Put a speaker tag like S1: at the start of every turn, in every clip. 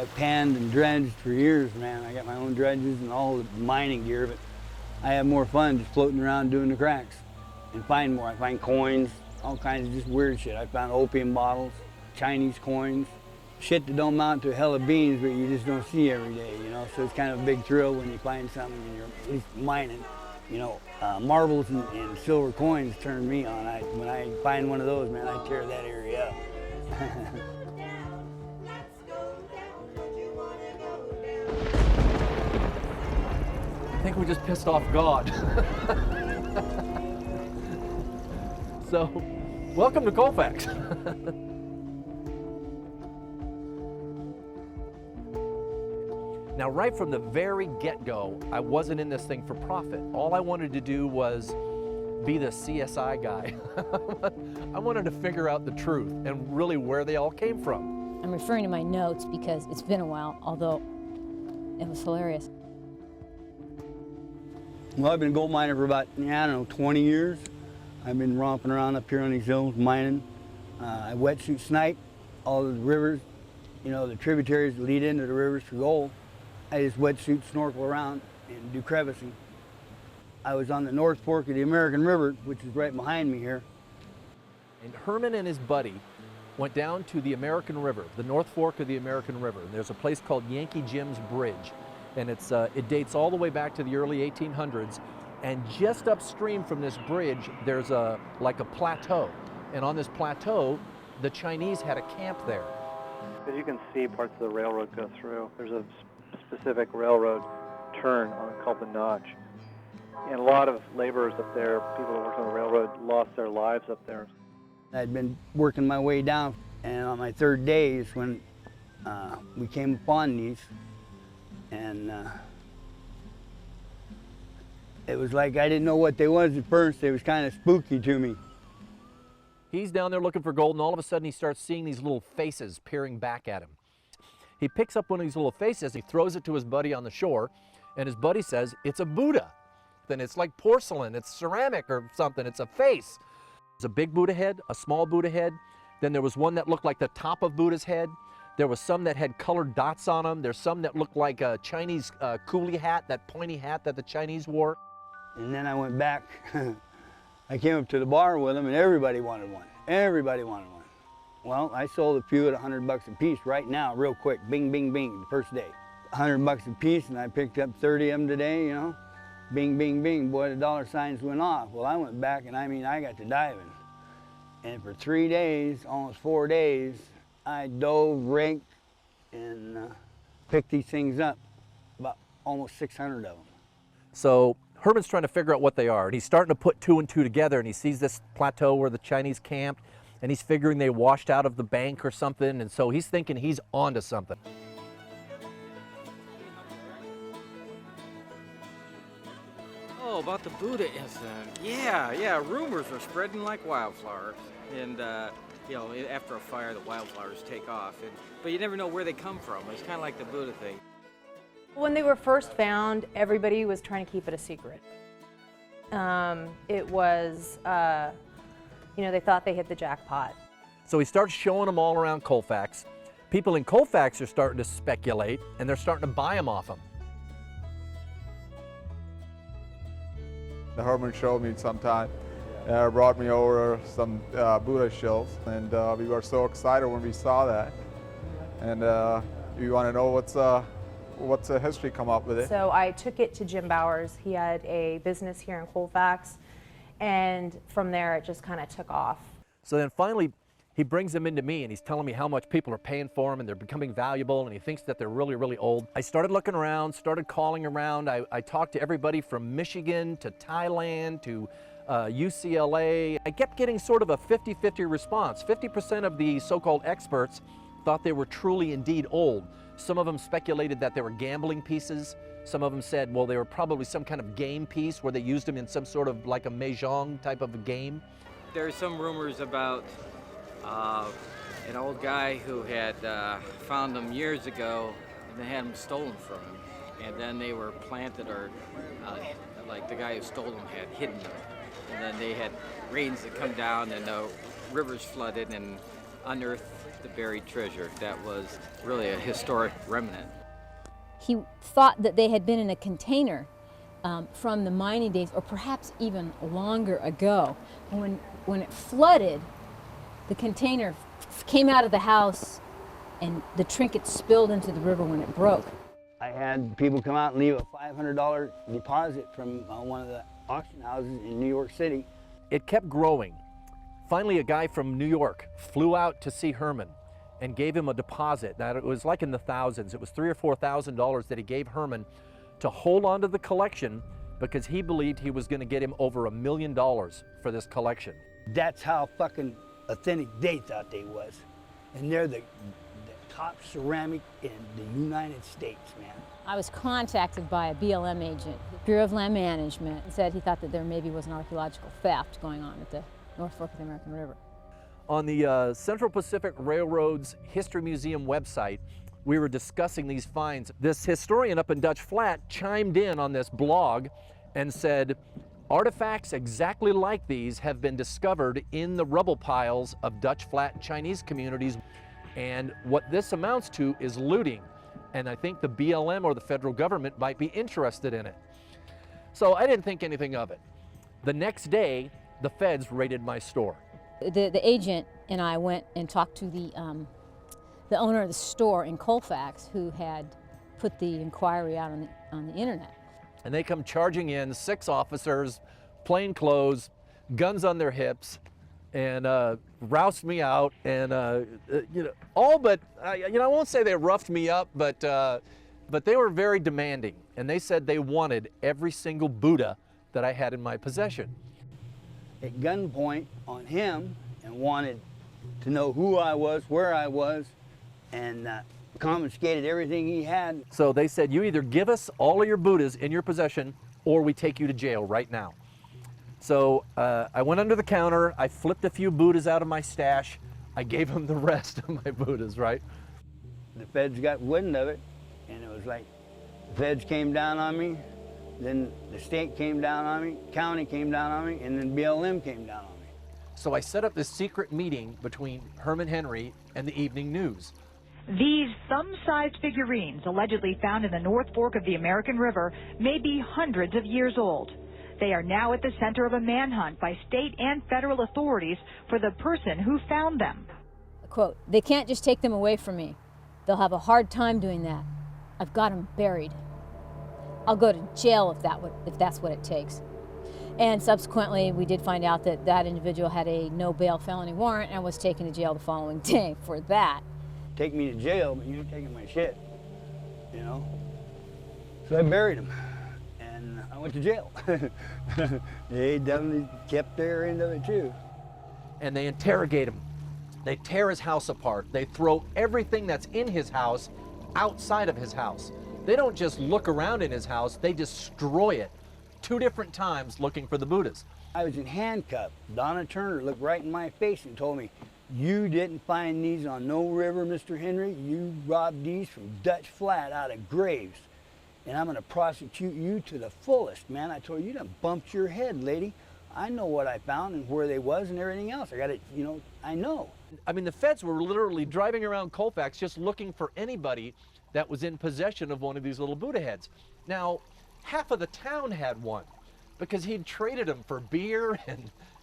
S1: I've panned and dredged for years, man. I got my own dredges and all the mining gear, but I have more fun just floating around doing the cracks and find more. I find coins, all kinds of just weird shit. I found opium bottles, Chinese coins, shit that don't amount to a hell of beans, but you just don't see every day, you know? So it's kind of a big thrill when you find something and you're at least mining. You know, marbles and silver coins turn me on. When I find one of those, man, I tear that area up.
S2: I think we just pissed off God. So, welcome to Colfax. Now, right from the very get-go, I wasn't in this thing for profit. All I wanted to do was be the CSI guy. I wanted to figure out the truth and really where they all came from.
S3: I'm referring to my notes because it's been a while, although it was hilarious.
S1: Well, I've been a gold miner for about, I don't know, 20 years. I've been romping around up here on these hills mining. I wetsuit snipe all the rivers, you know, the tributaries that lead into the rivers for gold. I just wetsuit snorkel around and do crevicing. I was on the North Fork of the American River, which is right behind me here.
S2: And Herman and his buddy went down to the American River, the North Fork of the American River. And there's a place called Yankee Jim's Bridge. And it dates all the way back to the early 1800s. And just upstream from this bridge, there's like a plateau. And on this plateau, the Chinese had a camp there.
S4: As you can see, parts of the railroad go through. There's a specific railroad turn called the Notch. And a lot of laborers up there, people that worked on the railroad, lost their lives up there.
S1: I'd been working my way down, and on my third day is when we came upon these, and it was like I didn't know what they was at first. It was kind of spooky to me.
S2: He's down there looking for gold, and all of a sudden he starts seeing these little faces peering back at him. He picks up one of these little faces, he throws it to his buddy on the shore, and his buddy says, "It's a Buddha." Then it's like porcelain, it's ceramic or something, it's a face. There's a big Buddha head, a small Buddha head. Then there was one that looked like the top of Buddha's head. There was some that had colored dots on them. There's some that looked like a Chinese coolie hat, that pointy hat that the Chinese wore.
S1: And then I went back. I came up to the bar with them, and everybody wanted one. Everybody wanted one. Well, I sold a few at $100 a piece right now, real quick. Bing, bing, bing, the first day. $100 a piece, and I picked up 30 of them today, you know. Bing, bing, bing, boy, the dollar signs went off. Well, I went back, and I mean, I got to diving. And for 3 days, almost 4 days, I dove, raked, and picked these things up, about almost 600 of them.
S2: So Herman's trying to figure out what they are, and he's starting to put two and two together, and he sees this plateau where the Chinese camped, and he's figuring they washed out of the bank or something, and so he's thinking he's onto something.
S5: Oh, about the Buddha incident. Yeah, rumors are spreading like wildflowers. And, you know, after a fire, the wildflowers take off. But you never know where they come from. It's kind of like the Buddha thing.
S6: When they were first found, everybody was trying to keep it a secret. It was, you know, they thought they hit the jackpot.
S2: So he starts showing them all around Colfax. People in Colfax are starting to speculate, and they're starting to buy them off him.
S7: The Herman showed me sometime, brought me over some Buddha shells, and we were so excited when we saw that. And you want to know what's the history come up with it?
S6: So I took it to Jim Bowers. He had a business here in Colfax, and from there it just kind of took off.
S2: So then finally, he brings them into me, and he's telling me how much people are paying for them, and they're becoming valuable, and he thinks that they're really, really old. I started looking around, started calling around. I talked to everybody from Michigan to Thailand to UCLA. I kept getting sort of a 50-50 response. 50% of the so-called experts thought they were truly indeed old. Some of them speculated that they were gambling pieces. Some of them said, well, they were probably some kind of game piece where they used them in some sort of like a mahjong type of a game.
S5: There are some rumors about an old guy who had found them years ago, and they had them stolen from him. And then they were planted, or like the guy who stole them had hidden them. And then they had rains that come down, and the rivers flooded and unearthed the buried treasure. That was really a historic remnant.
S3: He thought that they had been in a container from the mining days, or perhaps even longer ago. When it flooded, the container came out of the house and the trinket spilled into the river when it broke.
S1: I had people come out and leave a $500 deposit from one of the auction houses in New York City.
S2: It kept growing. Finally, a guy from New York flew out to see Herman and gave him a deposit. Now, it was like in the thousands. It was $3,000 or $4,000 that he gave Herman to hold on to the collection because he believed he was going to get him over $1 million for this collection.
S1: That's how fucking authentic they thought they was. And they're the top ceramic in the United States, man.
S3: I was contacted by a BLM agent, Bureau of Land Management, and said he thought that there maybe was an archaeological theft going on at the North Fork of the American River.
S2: On the Central Pacific Railroad's History Museum website, we were discussing these finds. This historian up in Dutch Flat chimed in on this blog and said, artifacts exactly like these have been discovered in the rubble piles of Dutch Flat Chinese communities, and what this amounts to is looting, and I think the BLM or the federal government might be interested in it. So I didn't think anything of it. The next day, the feds raided my store.
S3: The agent and I went and talked to the owner of the store in Colfax, who had put the inquiry out on the internet.
S2: And they come charging in, 6 officers, plain clothes, guns on their hips, and roused me out, and all but I won't say they roughed me up, but they were very demanding, and they said they wanted every single Buddha that I had in my possession.
S1: At gunpoint on him, and wanted to know who I was, where I was, and confiscated everything he had.
S2: So they said, you either give us all of your Buddhas in your possession, or we take you to jail right now. So I went under the counter, I flipped a few Buddhas out of my stash, I gave them the rest of my Buddhas, right?
S1: The feds got wind of it, and it was like, the feds came down on me, then the state came down on me, county came down on me, and then BLM came down on me.
S2: So I set up this secret meeting between Herman Henry and the Evening News.
S8: These thumb-sized figurines, allegedly found in the North Fork of the American River, may be hundreds of years old. They are now at the center of a manhunt by state and federal authorities for the person who found them.
S3: Quote, they can't just take them away from me. They'll have a hard time doing that. I've got them buried. I'll go to jail if that's what it takes. And subsequently, we did find out that that individual had a no bail felony warrant and was taken to jail the following day for that.
S1: Take me to jail, but you're taking my shit, you know? So I buried him, and I went to jail. They definitely kept their end of it too.
S2: And they interrogate him. They tear his house apart. They throw everything that's in his house outside of his house. They don't just look around in his house, they destroy it 2 different times looking for the Buddhas.
S1: I was in handcuffs. Donna Turner looked right in my face and told me, you didn't find these on no river, Mr. Henry. You robbed these from Dutch Flat out of graves. And I'm gonna prosecute you to the fullest, man. I told her, you done bumped your head, lady. I know what I found and where they was and everything else. I got it, I know.
S2: I mean, the feds were literally driving around Colfax just looking for anybody that was in possession of one of these little Buddha heads. Now, half of the town had one because he'd traded them for beer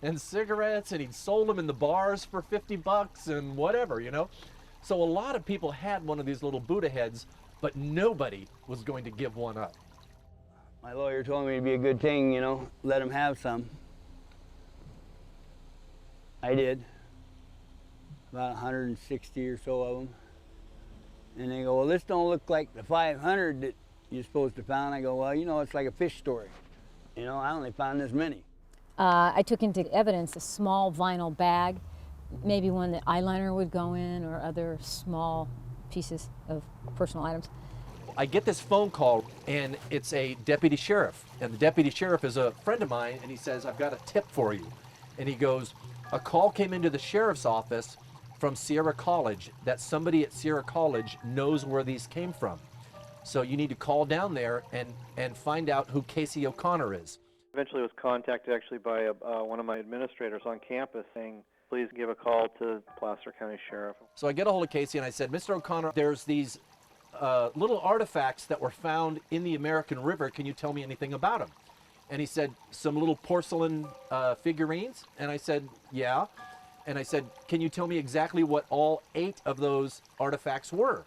S2: and cigarettes, and he'd sold them in the bars for $50 and whatever, So a lot of people had one of these little Buddha heads, but nobody was going to give one up.
S1: My lawyer told me it'd be a good thing, let him have some. I did. About 160 or so of them. And they go, well, this don't look like the 500 that you're supposed to found. I go, well, it's like a fish story. I only found this many.
S3: I took into evidence a small vinyl bag, maybe one that eyeliner would go in or other small pieces of personal items.
S2: I get this phone call, and it's a deputy sheriff. And the deputy sheriff is a friend of mine, and he says, I've got a tip for you. And he goes, a call came into the sheriff's office from Sierra College that somebody at Sierra College knows where these came from. So you need to call down there and find out who Casey O'Connor is.
S4: Eventually was contacted actually by one of my administrators on campus saying please give a call to Placer County Sheriff.
S2: So I get a hold of Casey and I said, Mr. O'Connor, there's these little artifacts that were found in the American River. Can you tell me anything about them? And he said, some little porcelain figurines. And I said, yeah. And I said, can you tell me exactly what all 8 of those artifacts were?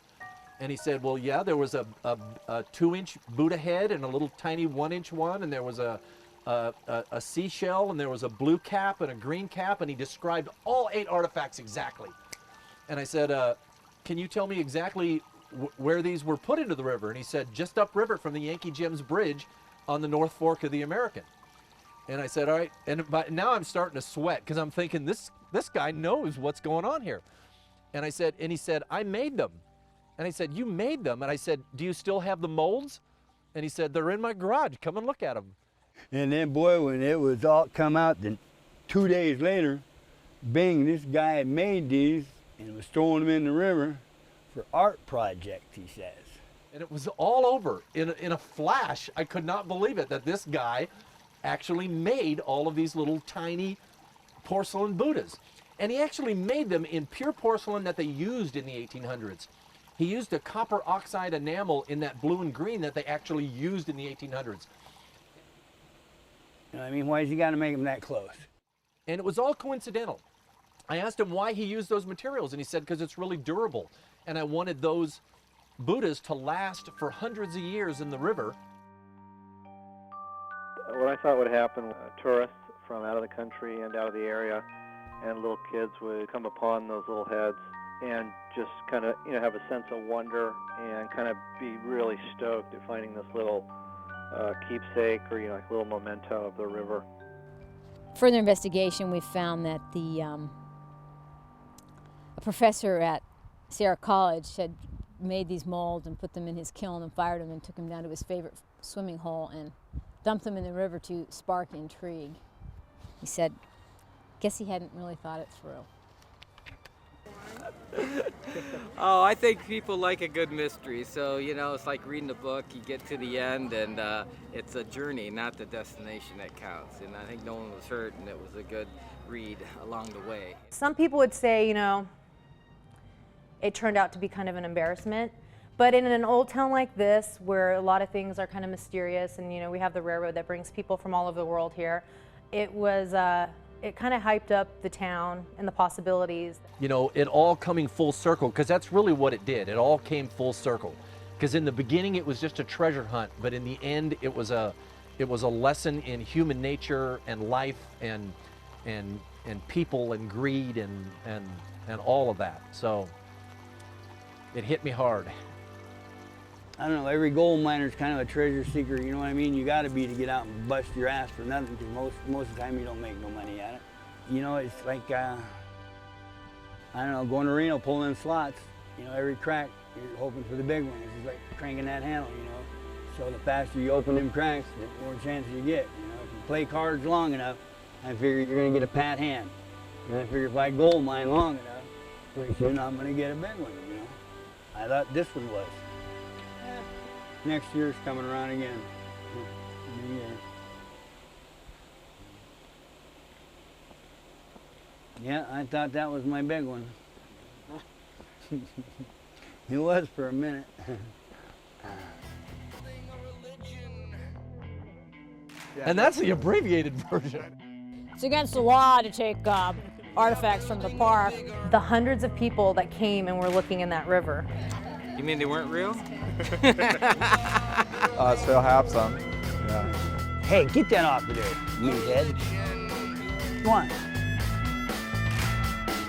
S2: And he said, well, yeah, there was a 2-inch Buddha head and a little tiny 1-inch one, and there was a seashell, and there was a blue cap and a green cap, and he described all 8 artifacts exactly. And I said, can you tell me exactly where these were put into the river? And he said, just upriver from the Yankee Gems Bridge on the North Fork of the American. And I said, all right. And now I'm starting to sweat because I'm thinking this guy knows what's going on here. And he said, I made them. And I said, you made them? And I said, do you still have the molds? And he said, they're in my garage. Come and look at them.
S1: And then, boy, when it was all come out, then 2 days later, bing, this guy had made these and was throwing them in the river for art projects, he says.
S2: And it was all over in a flash. I could not believe it, that this guy actually made all of these little tiny porcelain Buddhas. And he actually made them in pure porcelain that they used in the 1800s. He used a copper oxide enamel in that blue and green that they actually used in the 1800s.
S1: You know what I mean? Why's he got to make them that close?
S2: And it was all coincidental. I asked him why he used those materials, and he said, because it's really durable. And I wanted those Buddhas to last for hundreds of years in the river.
S4: What I thought would happen, tourists from out of the country and out of the area and little kids would come upon those little heads and just kind of, have a sense of wonder and kind of be really stoked at finding this little keepsake or, like a little memento of the river.
S3: Further investigation, we found that a professor at Sierra College had made these molds and put them in his kiln and fired them and took them down to his favorite swimming hole and dumped them in the river to spark intrigue. He said, guess he hadn't really thought it through.
S5: Oh, I think people like a good mystery. So, it's like reading a book. You get to the end, and it's a journey, not the destination that counts. And I think no one was hurt, and it was a good read along the way.
S6: Some people would say, it turned out to be kind of an embarrassment. But in an old town like this, where a lot of things are kind of mysterious, and we have the railroad that brings people from all over the world here, it was it kind of hyped up the town and the possibilities.
S2: It all coming full circle, because that's really what it did. It all came full circle. Because in the beginning it was just a treasure hunt, but in the end it was a lesson in human nature and life and people and greed and all of that. So it hit me hard.
S1: I don't know, every gold miner's kind of a treasure seeker, you know what I mean? You got to be to get out and bust your ass for nothing, because most of the time you don't make no money at it. It's like, I don't know, going to Reno, pulling in slots, every crack, you're hoping for the big one. It's just like cranking that handle, So the faster you open them cracks, the more chances you get. If you play cards long enough, I figure you're going to get a pat hand. And I figure if I gold mine long enough, pretty soon I'm going to get a big one, I thought this one was. Next year's coming around again. New year. Yeah, I thought that was my big one. It was for a minute.
S2: And that's the abbreviated version.
S3: It's against the law to take artifacts from the park.
S6: The hundreds of people that came and were looking in that river.
S5: You mean they weren't real?
S7: Still have some. Yeah.
S1: Hey, get that off of there, meathead. Come on.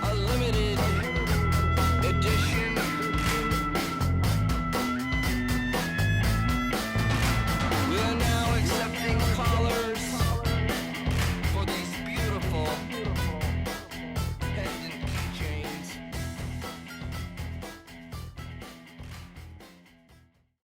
S9: Unlimited.